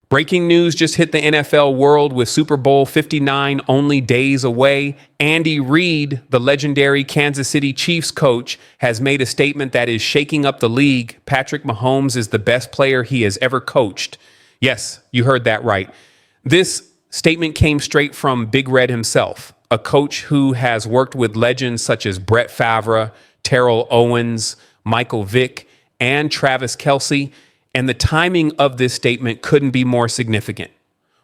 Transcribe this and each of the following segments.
Breaking news just hit the NFL world with Super Bowl 59 only days away. Andy Reid, the legendary Kansas City Chiefs coach, has made a statement that is shaking up the league. Patrick Mahomes is the best player he has ever coached. Yes, you heard that right. This statement came straight from Big Red himself, a coach who has worked with legends such as Brett Favre, Terrell Owens, Michael Vick, and Travis Kelce. And the timing of this statement couldn't be more significant.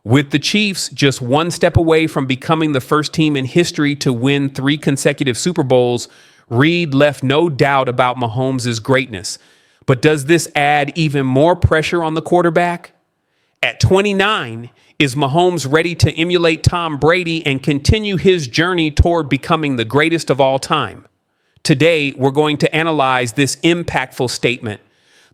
With the Chiefs just one step away from becoming the first team in history to win 3 consecutive Super Bowls, Reid left no doubt about Mahomes' greatness. But does this add even more pressure on the quarterback? At 29, is Mahomes ready to emulate Tom Brady and continue his journey toward becoming the greatest of all time? Today, we're going to analyze this impactful statement,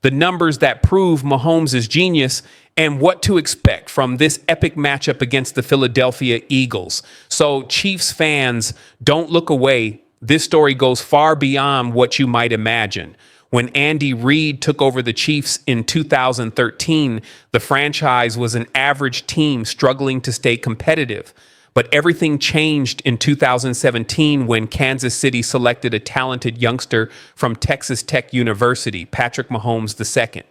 the numbers that prove Mahomes' genius, and what to expect from this epic matchup against the Philadelphia Eagles. So, Chiefs fans, don't look away. This story goes far beyond what you might imagine. When Andy Reid took over the Chiefs in 2013, the franchise was an average team struggling to stay competitive. But everything changed in 2017 when Kansas City selected a talented youngster from Texas Tech University, Patrick Mahomes II.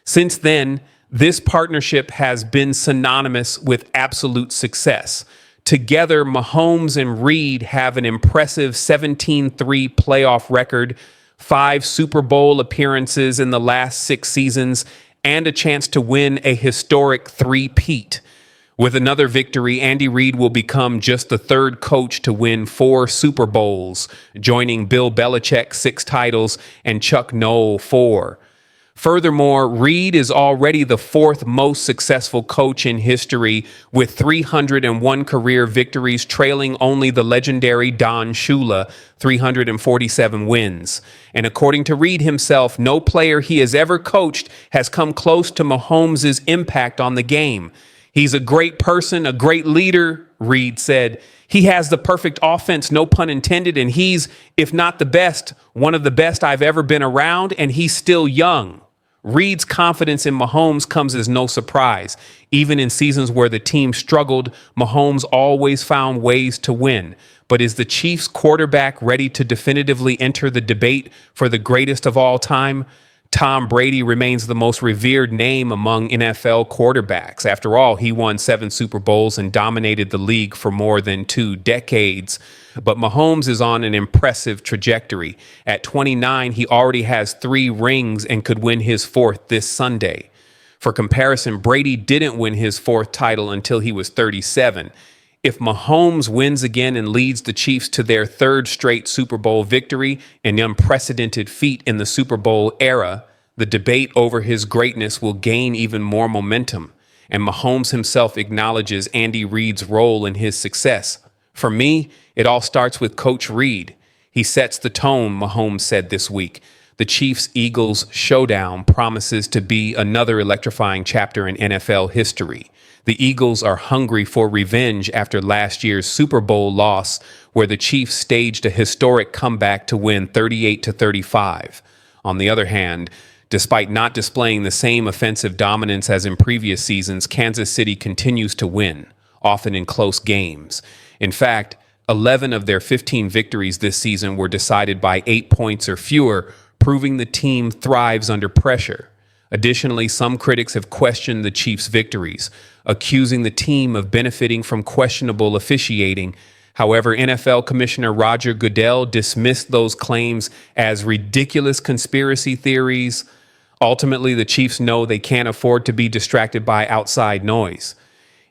Since then, this partnership has been synonymous with absolute success. Together, Mahomes and Reid have an impressive 17-3 playoff record, 5 Super Bowl appearances in the last 6 seasons, and a chance to win a historic three-peat. With another victory, Andy Reid will become just the 3rd coach to win 4 Super Bowls, joining Bill Belichick 6 titles and Chuck Noll 4. Furthermore, Reid is already the 4th most successful coach in history with 301 career victories, trailing only the legendary Don Shula, 347 wins. And according to Reid himself, no player he has ever coached has come close to Mahomes' impact on the game. He's a great person, a great leader, Reid said. He has the perfect offense, no pun intended, and he's, if not the best, one of the best I've ever been around, and he's still young. Reid's confidence in Mahomes comes as no surprise. Even in seasons where the team struggled, Mahomes always found ways to win. But is the Chiefs quarterback ready to definitively enter the debate for the greatest of all time? Tom Brady remains the most revered name among NFL quarterbacks. After all, he won 7 Super Bowls and dominated the league for more than 2 decades. But Mahomes is on an impressive trajectory. At 29, he already has 3 rings and could win his 4th this Sunday. For comparison, Brady didn't win his 4th title until he was 37. If Mahomes wins again and leads the Chiefs to their 3rd straight Super Bowl victory, an unprecedented feat in the Super Bowl era, the debate over his greatness will gain even more momentum. And Mahomes himself acknowledges Andy Reid's role in his success. For me, it all starts with Coach Reid. He sets the tone, Mahomes said this week. The Chiefs-Eagles showdown promises to be another electrifying chapter in NFL history. The Eagles are hungry for revenge after last year's Super Bowl loss, where the Chiefs staged a historic comeback to win 38-35. On the other hand, despite not displaying the same offensive dominance as in previous seasons, Kansas City continues to win, often in close games. In fact, 11 of their 15 victories this season were decided by 8 points or fewer, proving the team thrives under pressure. Additionally, some critics have questioned the Chiefs' victories, accusing the team of benefiting from questionable officiating. However, NFL Commissioner Roger Goodell dismissed those claims as ridiculous conspiracy theories. Ultimately, the Chiefs know they can't afford to be distracted by outside noise.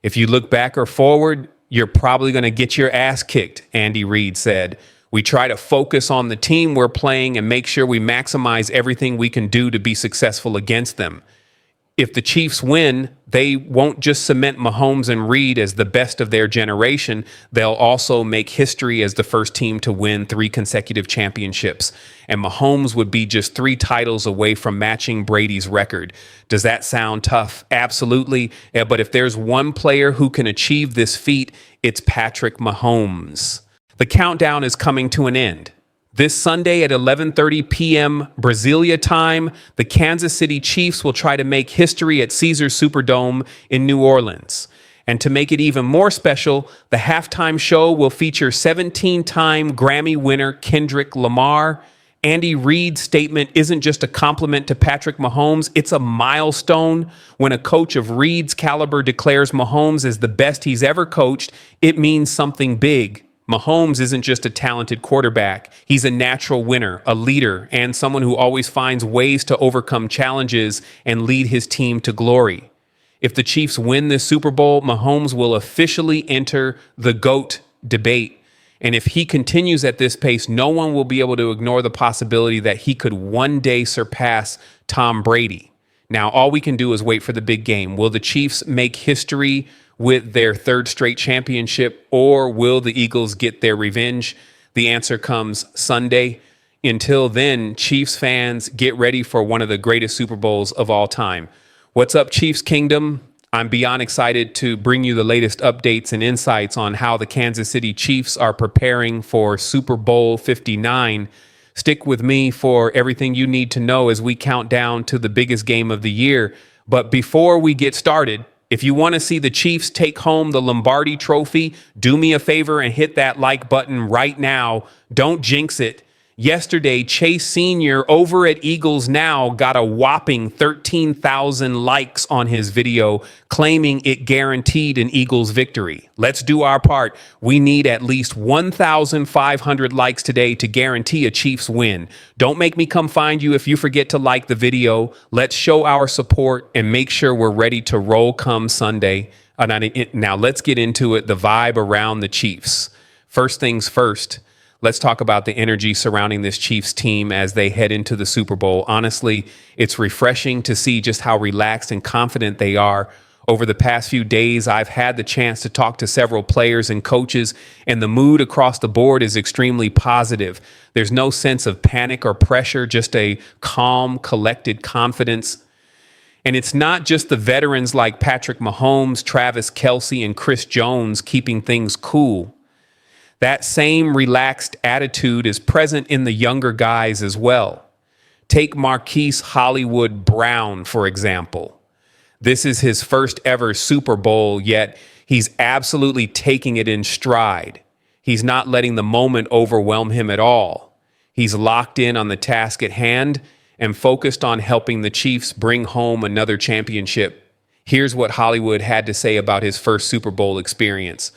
If you look back or forward, you're probably going to get your ass kicked, Andy Reid said. We try to focus on the team we're playing and make sure we maximize everything we can do to be successful against them. If the Chiefs win, they won't just cement Mahomes and Reid as the best of their generation. They'll also make history as the first team to win 3 consecutive championships. And Mahomes would be just 3 titles away from matching Brady's record. Does that sound tough? Absolutely. Yeah, but if there's one player who can achieve this feat, it's Patrick Mahomes. The countdown is coming to an end. This Sunday at 11:30 p.m. Brasilia time, the Kansas City Chiefs will try to make history at Caesars Superdome in New Orleans. And to make it even more special, the halftime show will feature 17-time Grammy winner Kendrick Lamar. Andy Reid's statement isn't just a compliment to Patrick Mahomes, it's a milestone. When a coach of Reid's caliber declares Mahomes as the best he's ever coached, it means something big. Mahomes isn't just a talented quarterback. He's a natural winner, a leader, and someone who always finds ways to overcome challenges and lead his team to glory. If the Chiefs win this Super Bowl, Mahomes will officially enter the GOAT debate. And if he continues at this pace, no one will be able to ignore the possibility that he could one day surpass Tom Brady. Now, all we can do is wait for the big game. Will the Chiefs make history with their third straight championship, or will the Eagles get their revenge? The answer comes Sunday. Until then, Chiefs fans, get ready for one of the greatest Super Bowls of all time. What's up, Chiefs Kingdom? I'm beyond excited to bring you the latest updates and insights on how the Kansas City Chiefs are preparing for Super Bowl 59. Stick with me for everything you need to know as we count down to the biggest game of the year. But before we get started, if you want to see the Chiefs take home the Lombardi Trophy, do me a favor and hit that like button right now. Don't jinx it. Yesterday, Chase Sr. over at Eagles Now got a whopping 13,000 likes on his video, claiming it guaranteed an Eagles victory. Let's do our part. We need at least 1,500 likes today to guarantee a Chiefs win. Don't make me come find you if you forget to like the video. Let's show our support and make sure we're ready to roll come Sunday. Now, let's get into it, the vibe around the Chiefs. First things first. Let's talk about the energy surrounding this Chiefs team as they head into the Super Bowl. Honestly, it's refreshing to see just how relaxed and confident they are. Over the past few days, I've had the chance to talk to several players and coaches, and the mood across the board is extremely positive. There's no sense of panic or pressure, just a calm, collected confidence. And it's not just the veterans like Patrick Mahomes, Travis Kelce, and Chris Jones keeping things cool. That same relaxed attitude is present in the younger guys as well. Take Marquise Hollywood Brown, for example. This is his first ever Super Bowl, yet he's absolutely taking it in stride. He's not letting the moment overwhelm him at all. He's locked in on the task at hand and focused on helping the Chiefs bring home another championship. Here's what Hollywood had to say about his first Super Bowl experience.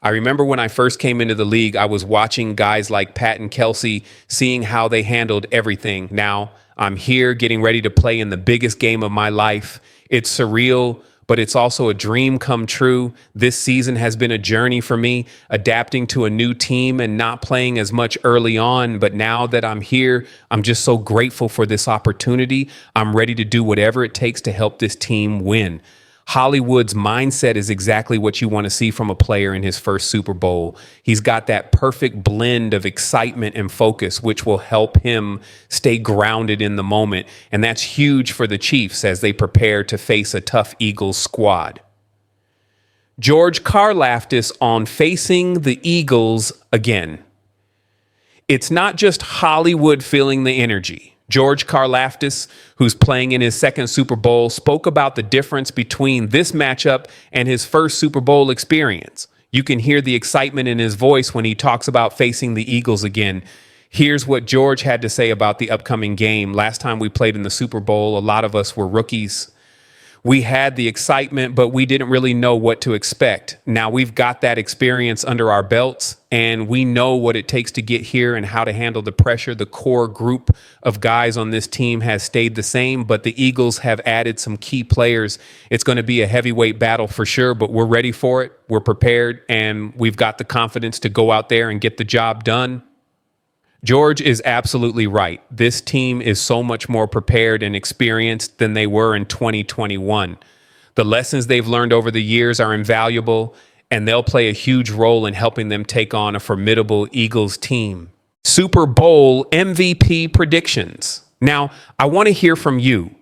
I remember when I first came into the league, I was watching guys like Pat and Kelce, seeing how they handled everything. Now I'm here getting ready to play in the biggest game of my life. It's surreal, but it's also a dream come true. This season has been a journey for me, adapting to a new team and not playing as much early on. But now that I'm here, I'm just so grateful for this opportunity. I'm ready to do whatever it takes to help this team win. Hollywood's mindset is exactly what you want to see from a player in his first Super Bowl. He's got that perfect blend of excitement and focus, which will help him stay grounded in the moment. And that's huge for the Chiefs as they prepare to face a tough Eagles squad. George Karlaftis on facing the Eagles again. It's not just Hollywood feeling the energy. George Karlaftis, who's playing in his second Super Bowl, spoke about the difference between this matchup and his first Super Bowl experience. You can hear the excitement in his voice when he talks about facing the Eagles again. Here's what George had to say about the upcoming game. Last time we played in the Super Bowl, a lot of us were rookies. We had the excitement, but we didn't really know what to expect. Now we've got that experience under our belts, and we know what it takes to get here and how to handle the pressure. The core group of guys on this team has stayed the same, but the Eagles have added some key players. It's going to be a heavyweight battle for sure, but we're ready for it. We're prepared, and we've got the confidence to go out there and get the job done. George is absolutely right. This team is so much more prepared and experienced than they were in 2021. The lessons they've learned over the years are invaluable, and they'll play a huge role in helping them take on a formidable Eagles team. Super Bowl MVP predictions. Now, I want to hear from you.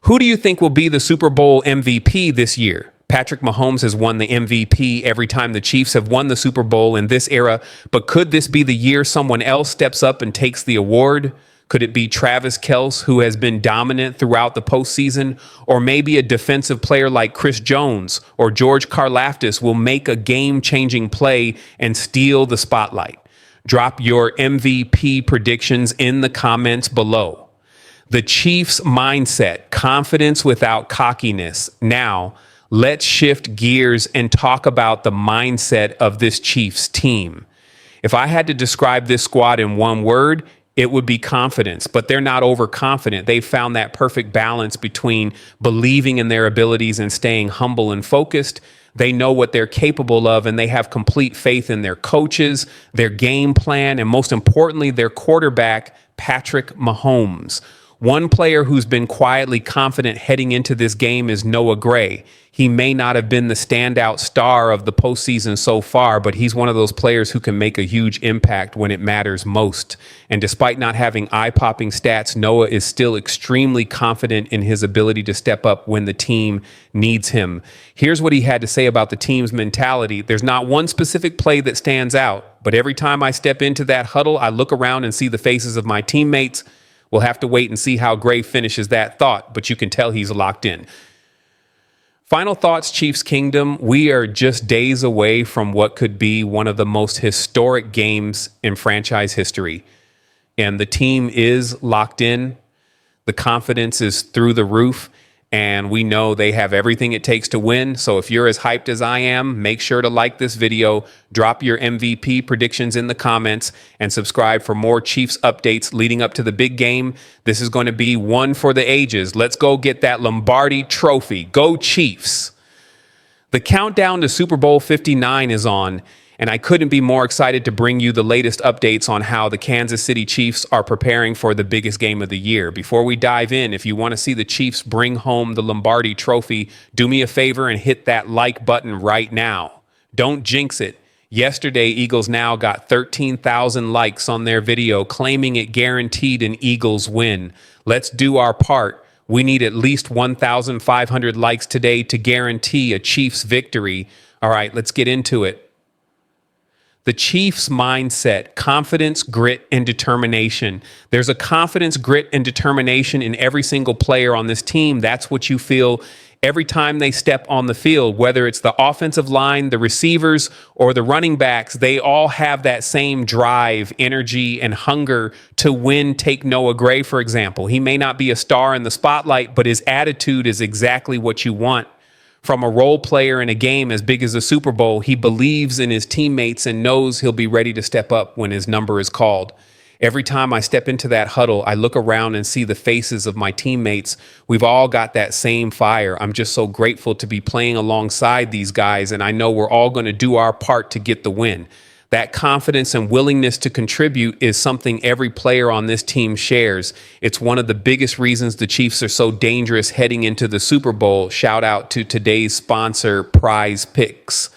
Who do you think will be the Super Bowl MVP this year? Patrick Mahomes has won the MVP every time the Chiefs have won the Super Bowl in this era. But could this be the year someone else steps up and takes the award? Could it be Travis Kelce, who has been dominant throughout the postseason? Or maybe a defensive player like Chris Jones or George Karlaftis will make a game-changing play and steal the spotlight? Drop your MVP predictions in the comments below. The Chiefs' mindset, confidence without cockiness. Now, let's shift gears and talk about the mindset of this Chiefs team. If I had to describe this squad in one word, it would be confidence, but they're not overconfident. They've found that perfect balance between believing in their abilities and staying humble and focused. They know what they're capable of, and they have complete faith in their coaches, their game plan, and most importantly, their quarterback, Patrick Mahomes. One player who's been quietly confident heading into this game is Noah Gray. He may not have been the standout star of the postseason so far, but he's one of those players who can make a huge impact when it matters most. And despite not having eye-popping stats, Noah is still extremely confident in his ability to step up when the team needs him. Here's what he had to say about the team's mentality. There's not one specific play that stands out, but every time I step into that huddle, I look around and see the faces of my teammates. We'll have to wait and see how Gray finishes that thought, but you can tell he's locked in. Final thoughts, Chiefs Kingdom. We are just days away from what could be one of the most historic games in franchise history. And the team is locked in. The confidence is through the roof. And we know they have everything it takes to win. So if you're as hyped as I am, make sure to like this video, drop your MVP predictions in the comments, and subscribe for more Chiefs updates leading up to the big game. This is going to be one for the ages. Let's go get that Lombardi trophy. Go Chiefs. The countdown to Super Bowl 59 is on, and I couldn't be more excited to bring you the latest updates on how the Kansas City Chiefs are preparing for the biggest game of the year. Before we dive in, if you want to see the Chiefs bring home the Lombardi trophy, do me a favor and hit that like button right now. Don't jinx it. Yesterday, Eagles Now got 13,000 likes on their video claiming it guaranteed an Eagles win. Let's do our part. We need at least 1,500 likes today to guarantee a Chiefs victory. All right, let's get into it. The Chiefs' mindset, confidence, grit, and determination. There's a confidence, grit, and determination in every single player on this team. That's what you feel every time they step on the field, whether it's the offensive line, the receivers, or the running backs. They all have that same drive, energy, and hunger to win. Take Noah Gray, for example. He may not be a star in the spotlight, but his attitude is exactly what you want. From a role player in a game as big as the Super Bowl, he believes in his teammates and knows he'll be ready to step up when his number is called. Every time I step into that huddle, I look around and see the faces of my teammates. We've all got that same fire. I'm just so grateful to be playing alongside these guys, and I know we're all going to do our part to get the win. That confidence and willingness to contribute is something every player on this team shares. It's one of the biggest reasons the Chiefs are so dangerous heading into the Super Bowl. Shout out to today's sponsor, Prize Picks.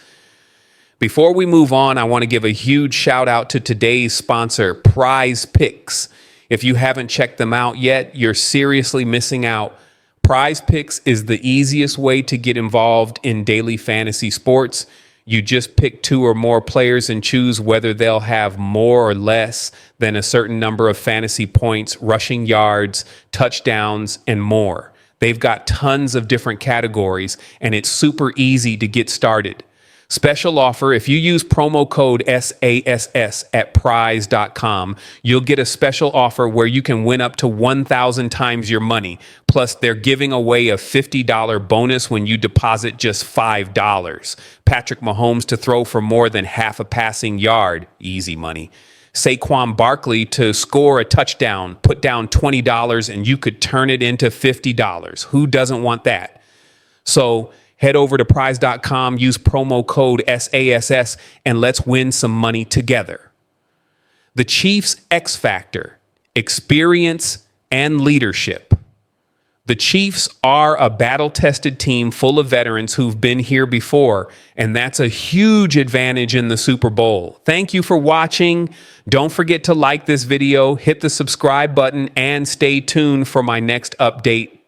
Before we move on, I want to give a huge shout out to today's sponsor, Prize Picks. If you haven't checked them out yet, you're seriously missing out. Prize Picks is the easiest way to get involved in daily fantasy sports. You just pick two or more players and choose whether they'll have more or less than a certain number of fantasy points, rushing yards, touchdowns, and more. They've got tons of different categories, and it's super easy to get started. Special offer, if you use promo code SASS at prize.com, you'll get a special offer where you can win up to 1,000 times your money. Plus, they're giving away a $50 bonus when you deposit just $5. Patrick Mahomes to throw for more than half a passing yard. Easy money. Saquon Barkley to score a touchdown. Put down $20 and you could turn it into $50. Who doesn't want that? So head over to prize.com, use promo code SASS, and let's win some money together. The Chiefs' X Factor, experience and leadership. The Chiefs are a battle-tested team full of veterans who've been here before, and that's a huge advantage in the Super Bowl. Thank you for watching. Don't forget to like this video, hit the subscribe button, and stay tuned for my next update.